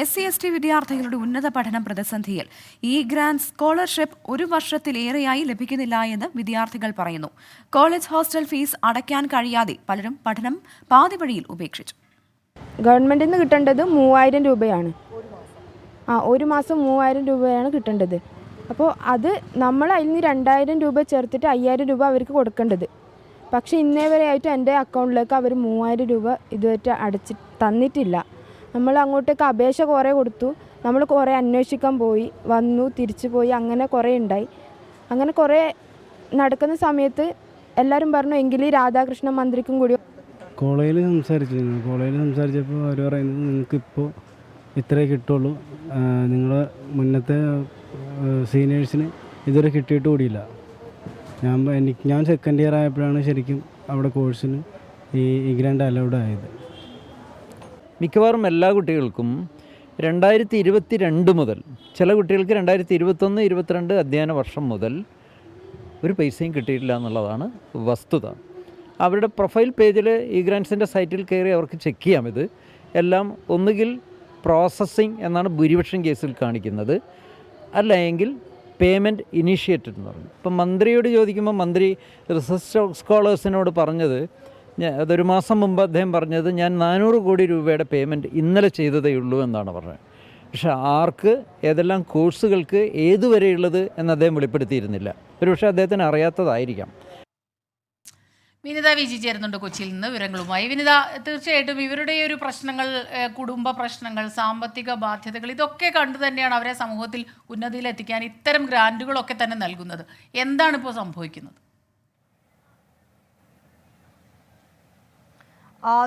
SC/ST വിദ്യാർത്ഥികളുടെ ഉന്നത പഠനം പ്രതിസന്ധിയിൽ ഗ്രാന്റ് സ്കോളർഷിപ്പ് 1 വർഷത്തിലേറെയായി ലഭിക്കുന്നില്ല എന്ന് വിദ്യാർത്ഥികൾ പറയുന്നു. കോളേജ് ഹോസ്റ്റൽ ഫീസ് അടയ്ക്കാൻ കഴിയാതെ പലരും പഠനം പാതിവഴിയിൽ ഉപേക്ഷിച്ചു. ഗവൺമെന്റിൽ നിന്ന് കിട്ടേണ്ടത് 3000 രൂപയാണ്. ഒരു മാസം 3000 രൂപയാണ് കിട്ടേണ്ടത്. അപ്പോൾ അത് നമ്മൾ അതിൽ നിന്ന് 2000 രൂപ ചേർത്തിട്ട് 5000 രൂപ അവർക്ക് കൊടുക്കേണ്ടത്. പക്ഷേ ഇന്നേ വരെ ആയിട്ട് എൻ്റെ അക്കൗണ്ടിലേക്ക് അവർ 3000 രൂപ ഇതുവരെ തന്നിട്ടില്ല. നമ്മൾ അങ്ങോട്ടേക്ക് അപേക്ഷ കുറേ കൊടുത്തു, നമ്മൾ കുറേ അന്വേഷിക്കാൻ പോയി, വന്നു തിരിച്ചു പോയി, അങ്ങനെ കുറേ ഉണ്ടായി. അങ്ങനെ കുറേ നടക്കുന്ന സമയത്ത് എല്ലാവരും പറഞ്ഞു എങ്കിൽ രാധാകൃഷ്ണ മന്ത്രിക്കും കൂടി കോളേജിൽ സംസാരിച്ചപ്പോൾ അവർ പറയുന്നത് നിങ്ങൾക്കിപ്പോൾ ഇത്രേ കിട്ടുള്ളൂ, നിങ്ങൾ മുന്നത്തെ സീനിയേഴ്സിന് ഇതുവരെ കിട്ടിയിട്ട് കൂടിയില്ല. ഞാൻ സെക്കൻഡ് ഇയർ ആയപ്പോഴാണ് ശരിക്കും അവിടെ കോഴ്സിന് ഈ ഗ്രാൻഡ് അലൗഡ് ആയത്. മിക്കവാറും എല്ലാ കുട്ടികൾക്കും 2022 മുതൽ, ചില കുട്ടികൾക്ക് 2021-22 അധ്യയന വർഷം മുതൽ ഒരു പൈസയും കിട്ടിയിട്ടില്ല എന്നുള്ളതാണ് വസ്തുത. അവരുടെ പ്രൊഫൈൽ പേജിൽ ഗ്രാൻഡ്സിൻ്റെ സൈറ്റിൽ കയറി അവർക്ക് ചെക്ക് ചെയ്യാം. ഇത് എല്ലാം ഒന്നുകിൽ പ്രോസസ്സിംഗ് എന്നാണ് ഭൂരിപക്ഷം കേസിൽ കാണിക്കുന്നത്, അല്ലെങ്കിൽ പേയ്മെൻറ്റ് ഇനീഷ്യേറ്റഡ് എന്ന് പറഞ്ഞു. ഇപ്പം മന്ത്രിയോട് ചോദിക്കുമ്പോൾ മന്ത്രി റിസർച്ച് സ്കോളേഴ്സിനോട് പറഞ്ഞത്, അതൊരു മാസം മുമ്പ് അദ്ദേഹം പറഞ്ഞത്, ഞാൻ 400 കോടി രൂപയുടെ പേയ്മെൻറ്റ് ഇന്നലെ ചെയ്തതേ ഉള്ളൂ എന്നാണ് പറഞ്ഞത്. പക്ഷേ ആർക്ക്, ഏതെല്ലാം കോഴ്സുകൾക്ക്, ഏതുവരെയുള്ളത് എന്ന് അദ്ദേഹം വെളിപ്പെടുത്തിയിരുന്നില്ല. ഒരുപക്ഷെ അദ്ദേഹത്തിന് അറിയാത്തതായിരിക്കാം. വിനിത വിജി ചേരുന്നുണ്ട് കൊച്ചിയിൽ നിന്ന് വിവരങ്ങളുമായി. വിനിത, തീർച്ചയായിട്ടും ഇവരുടെ ഒരു പ്രശ്നങ്ങൾ, കുടുംബ പ്രശ്നങ്ങൾ, സാമ്പത്തിക ബാധ്യതകൾ, ഇതൊക്കെ കണ്ടു തന്നെയാണ് അവരെ സമൂഹത്തിൽ ഉന്നതിയിലെത്തിക്കാൻ ഇത്തരം ഗ്രാൻറ്റുകളൊക്കെ തന്നെ നൽകുന്നത്. എന്താണ് ഇപ്പോൾ സംഭവിക്കുന്നത്?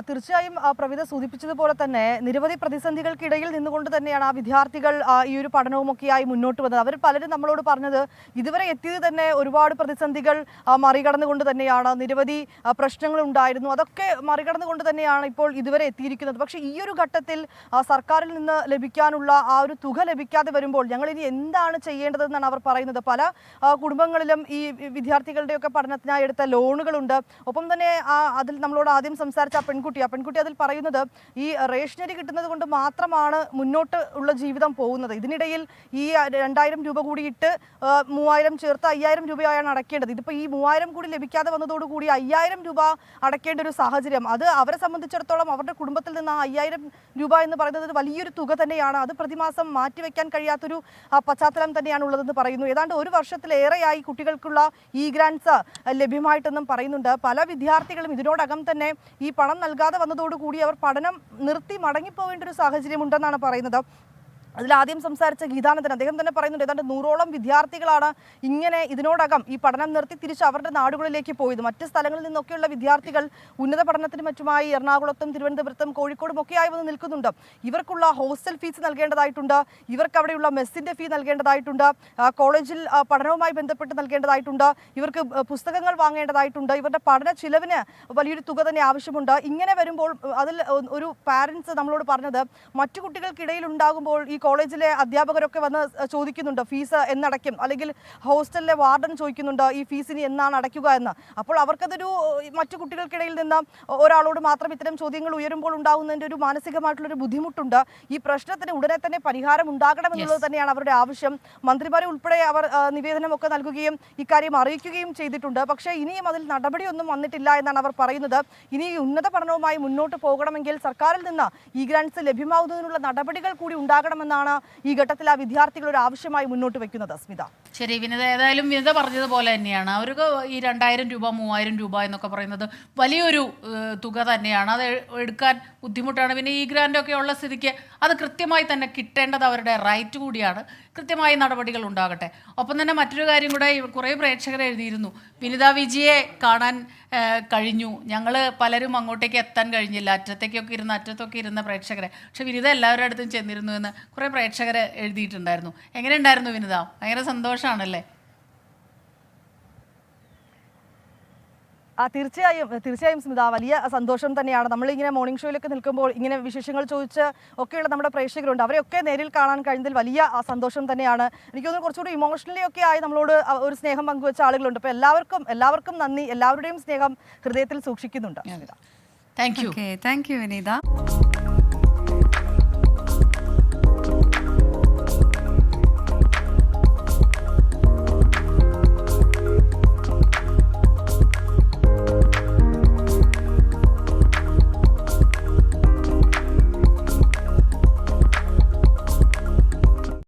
തീർച്ചയായും പ്രവിധ സൂചിപ്പിച്ചതുപോലെ തന്നെ നിരവധി പ്രതിസന്ധികൾക്കിടയിൽ നിന്നുകൊണ്ട് തന്നെയാണ് ആ വിദ്യാർത്ഥികൾ ഈ ഒരു പഠനവുമൊക്കെയായി മുന്നോട്ട് വന്നത്. അവർ പലരും നമ്മളോട് പറഞ്ഞത് ഇതുവരെ എത്തിയത് തന്നെ ഒരുപാട് പ്രതിസന്ധികൾ മറികടന്നുകൊണ്ട് തന്നെയാണ്. നിരവധി പ്രശ്നങ്ങൾ ഉണ്ടായിരുന്നു, അതൊക്കെ മറികടന്നുകൊണ്ട് തന്നെയാണ് ഇപ്പോൾ ഇതുവരെ എത്തിയിരിക്കുന്നത്. പക്ഷേ ഈ ഒരു ഘട്ടത്തിൽ സർക്കാരിൽ നിന്ന് ലഭിക്കാനുള്ള ആ ഒരു തുക ലഭിക്കാതെ വരുമ്പോൾ ഞങ്ങൾ ഇനി എന്താണ് ചെയ്യേണ്ടതെന്നാണ് അവർ പറയുന്നത്. പല കുടുംബങ്ങളിലും ഈ വിദ്യാർത്ഥികളുടെയൊക്കെ പഠനത്തിനായി എടുത്ത ലോണുകളുണ്ട്. ഒപ്പം തന്നെ അതിൽ നമ്മളോട് ആദ്യം സംസാരിച്ച പെൺകുട്ടി അതിൽ പറയുന്നത് ഈ റേഷനറി കിട്ടുന്നത് കൊണ്ട് മാത്രമാണ് മുന്നോട്ട് ഉള്ള ജീവിതം പോകുന്നത്. ഇതിനിടയിൽ ഈ 2000 രൂപ കൂടി ഇട്ട് 3000 ചേർത്ത് 5000 രൂപയാണ് അടയ്ക്കേണ്ടത്. ഇതിപ്പോൾ ഈ 3000 കൂടി ലഭിക്കാതെ വന്നതോടുകൂടി 5000 രൂപ അടയ്ക്കേണ്ട ഒരു സാഹചര്യം. അത് അവരെ സംബന്ധിച്ചിടത്തോളം അവരുടെ കുടുംബത്തിൽ നിന്ന് ആ 5000 രൂപ എന്ന് പറയുന്നത് വലിയൊരു തുക തന്നെയാണ്. അത് പ്രതിമാസം മാറ്റിവെക്കാൻ കഴിയാത്തൊരു പശ്ചാത്തലം തന്നെയാണ് ഉള്ളതെന്ന് പറയുന്നു. ഏതാണ്ട് 1 വർഷത്തിലേറെയായി കുട്ടികൾക്കുള്ള ഗ്രാൻറ്റ്സ് ലഭ്യമായിട്ടെന്നും പറയുന്നുണ്ട്. പല വിദ്യാർത്ഥികളും ഇതിനോടകം തന്നെ ഈ പണം നൽകാതെ വന്നതോടുകൂടി അവർ പഠനം നിർത്തി മടങ്ങിപ്പോവേണ്ട ഒരു സാഹചര്യം ഉണ്ടെന്നാണ് പറയുന്നത്. അതിലാദ്യം സംസാരിച്ച ഗീതാനന്ദൻ, അദ്ദേഹം തന്നെ പറയുന്നുണ്ട് ഏതാണ്ട് 100ഓളം വിദ്യാർത്ഥികളാണ് ഇങ്ങനെ ഇതിനോടകം ഈ പഠനം നിർത്തി തിരിച്ച് അവരുടെ നാടുകളിലേക്ക് പോയത്. മറ്റ് സ്ഥലങ്ങളിൽ നിന്നൊക്കെയുള്ള വിദ്യാർത്ഥികൾ ഉന്നത പഠനത്തിന് മറ്റുമായി എറണാകുളത്തും തിരുവനന്തപുരത്തും കോഴിക്കോടും ഒക്കെയായി വന്ന് നിൽക്കുന്നുണ്ട്. ഇവർക്കുള്ള ഹോസ്റ്റൽ ഫീസ് നൽകേണ്ടതായിട്ടുണ്ട്, ഇവർക്ക് അവിടെയുള്ള മെസ്സിൻ്റെ ഫീ നൽകേണ്ടതായിട്ടുണ്ട്, കോളേജിൽ പഠനവുമായി ബന്ധപ്പെട്ട് നൽകേണ്ടതായിട്ടുണ്ട്, ഇവർക്ക് പുസ്തകങ്ങൾ വാങ്ങേണ്ടതായിട്ടുണ്ട്, ഇവരുടെ പഠന ചിലവിന് വലിയൊരു തുക തന്നെ ആവശ്യമുണ്ട്. ഇങ്ങനെ വരുമ്പോൾ അതിൽ ഒരു പാരൻസ് നമ്മളോട് പറഞ്ഞത് മറ്റു കുട്ടികൾക്കിടയിൽ ഉണ്ടാകുമ്പോൾ ഈ കോളേജിലെ അധ്യാപകരൊക്കെ വന്ന് ചോദിക്കുന്നുണ്ട് ഫീസ് എന്നടയ്ക്കും, അല്ലെങ്കിൽ ഹോസ്റ്റലിലെ വാർഡൻ ചോദിക്കുന്നുണ്ട് ഈ ഫീസിന് എന്നാണ് അടയ്ക്കുക എന്ന്. അപ്പോൾ അവർക്കതൊരു മറ്റു കുട്ടികൾക്കിടയിൽ നിന്ന് ഒരാളോട് മാത്രം ഇത്തരം ചോദ്യങ്ങൾ ഉയരുമ്പോൾ ഉണ്ടാകുന്നതിൻ്റെ ഒരു മാനസികമായിട്ടുള്ളൊരു ബുദ്ധിമുട്ടുണ്ട്. ഈ പ്രശ്നത്തിന് ഉടനെ തന്നെ പരിഹാരം ഉണ്ടാകണമെന്നുള്ളത് തന്നെയാണ് അവരുടെ ആവശ്യം. മന്ത്രിമാരെ ഉൾപ്പെടെ അവർ നിവേദനമൊക്കെ നൽകുകയും ഇക്കാര്യം അറിയിക്കുകയും ചെയ്തിട്ടുണ്ട്. പക്ഷേ ഇനിയും അതിൽ നടപടിയൊന്നും വന്നിട്ടില്ല എന്നാണ് അവർ പറയുന്നത്. ഇനി ഉന്നത പഠനവുമായി മുന്നോട്ട് പോകണമെങ്കിൽ സർക്കാരിൽ നിന്ന് ഈ ഗ്രാൻറ്റ്സ് ലഭ്യമാവുന്നതിനുള്ള നടപടികൾ കൂടി ഉണ്ടാകണമെന്നാണ് ഈ ഘട്ടത്തിൽ ആ വിദ്യാർത്ഥികൾ ഒരു ആവശ്യമായി മുന്നോട്ട് വെക്കുന്നത്. സ്മിത, ശരി വിനിത, ഏതായാലും വിനിത പറഞ്ഞതുപോലെ തന്നെയാണ് അവർക്ക് ഈ 2000 രൂപ 3000 രൂപ എന്നൊക്കെ പറയുന്നത് വലിയൊരു തുക തന്നെയാണ്. അത് എടുക്കാൻ ബുദ്ധിമുട്ടാണ്. പിന്നെ ഈ ഗ്രാൻഡൊക്കെ ഉള്ള സ്ഥിതിക്ക് അത് കൃത്യമായി തന്നെ കിട്ടേണ്ടത് അവരുടെ റൈറ്റ് കൂടിയാണ്. കൃത്യമായ നടപടികൾ ഉണ്ടാകട്ടെ. ഒപ്പം തന്നെ മറ്റൊരു കാര്യം കൂടെ കുറേ പ്രേക്ഷകർ എഴുതിയിരുന്നു, വിനിത വിജിയെ കാണാൻ കഴിഞ്ഞു, ഞങ്ങൾ പലരും അങ്ങോട്ടേക്ക് എത്താൻ കഴിഞ്ഞില്ല, അറ്റത്തൊക്കെ ഇരുന്ന പ്രേക്ഷകരെ, പക്ഷെ വിനിത എല്ലാവരുടെ അടുത്തും ചെന്നിരുന്നു എന്ന് കുറേ പ്രേക്ഷകർ എഴുതിയിട്ടുണ്ടായിരുന്നു. എങ്ങനെ ഉണ്ടായിരുന്നു വിനിത? ഭയങ്കര സന്തോഷമാണല്ലേ? തീർച്ചയായും സ്മിത, വലിയ സന്തോഷം തന്നെയാണ്. നമ്മളിങ്ങനെ മോർണിംഗ് ഷോയിലൊക്കെ നിൽക്കുമ്പോൾ ഇങ്ങനെ വിശേഷങ്ങൾ ചോദിച്ച് ഒക്കെയുള്ള നമ്മുടെ പ്രേക്ഷകരുണ്ട്. അവരെയൊക്കെ നേരിൽ കാണാൻ കഴിഞ്ഞതിൽ വലിയ സന്തോഷം തന്നെയാണ്. എനിക്ക് തോന്നുന്നു കുറച്ചുകൂടി ഇമോഷണലി ഒക്കെ ആയി നമ്മളോട് ഒരു സ്നേഹം പങ്കുവെച്ച ആളുകളുണ്ട്. അപ്പോൾ എല്ലാവർക്കും നന്ദി. എല്ലാവരുടെയും സ്നേഹം ഹൃദയത്തിൽ സൂക്ഷിക്കുന്നുണ്ട്. Thank you Vineetha.